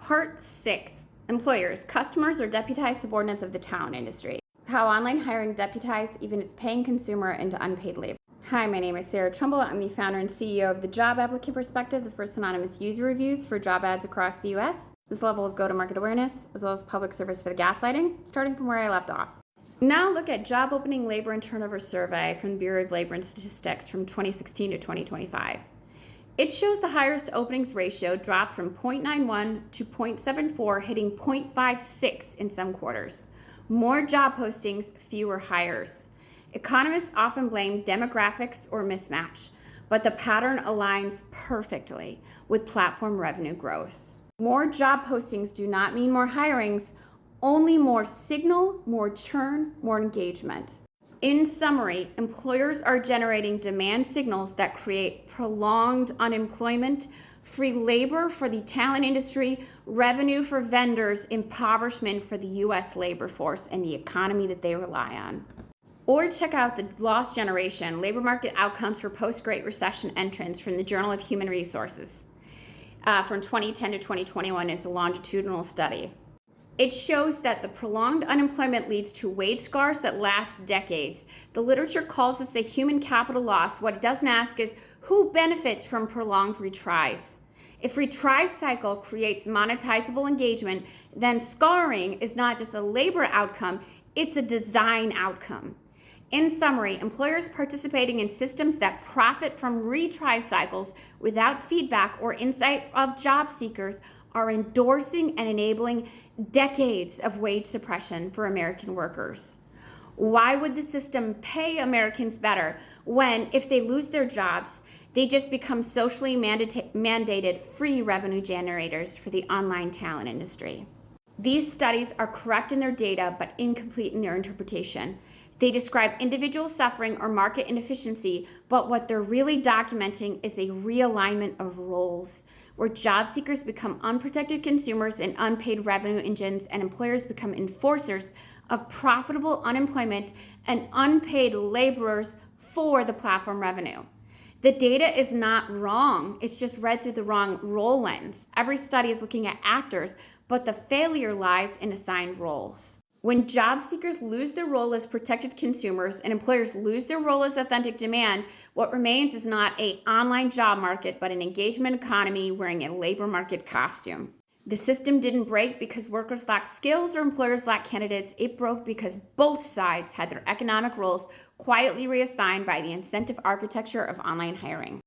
Part 6, Employers, Customers, or Deputized Subordinates of the Talent Industry. How online hiring deputized even its paying consumer into unpaid labor. Hi, my name is Sarah Trumbull. I'm the founder and CEO of the Job Applicant Perspective, the first anonymous user reviews for job ads across the U.S. This level of go-to-market awareness, as well as public service for the gaslighting, starting from where I left off. Now look at Job Opening Labor and Turnover Survey from the Bureau of Labor and Statistics from 2016 to 2025. It shows the hires to openings ratio dropped from 0.91 to 0.74, hitting 0.56 in some quarters. More job postings, fewer hires. Economists often blame demographics or mismatch, but the pattern aligns perfectly with platform revenue growth. More job postings do not mean more hirings, only more signal, more churn, more engagement. In summary, employers are generating demand signals that create prolonged unemployment, free labor for the talent industry, revenue for vendors, impoverishment for the U.S. labor force and the economy that they rely on. Or check out the Lost Generation, Labor Market Outcomes for Post-Great Recession Entrants from the Journal of Human Resources from 2010 to 2021. It's a longitudinal study. It shows that the prolonged unemployment leads to wage scars that last decades. The literature calls this a human capital loss. What it doesn't ask is who benefits from prolonged retries. If retry cycle creates monetizable engagement, then scarring is not just a labor outcome, it's a design outcome. In summary, employers participating in systems that profit from retry cycles without feedback or insight of job seekers are endorsing and enabling decades of wage suppression for American workers. Why would the system pay Americans better when, if they lose their jobs, they just become socially mandated free revenue generators for the online talent industry? These studies are correct in their data, but incomplete in their interpretation. They describe individual suffering or market inefficiency, but what they're really documenting is a realignment of roles, where job seekers become unprotected consumers in unpaid revenue engines and employers become enforcers of profitable unemployment and unpaid laborers for the platform revenue. The data is not wrong, it's just read through the wrong role lens. Every study is looking at actors, but the failure lies in assigned roles. When job seekers lose their role as protected consumers and employers lose their role as authentic demand, what remains is not an online job market, but an engagement economy wearing a labor market costume. The system didn't break because workers lacked skills or employers lacked candidates. It broke because both sides had their economic roles quietly reassigned by the incentive architecture of online hiring.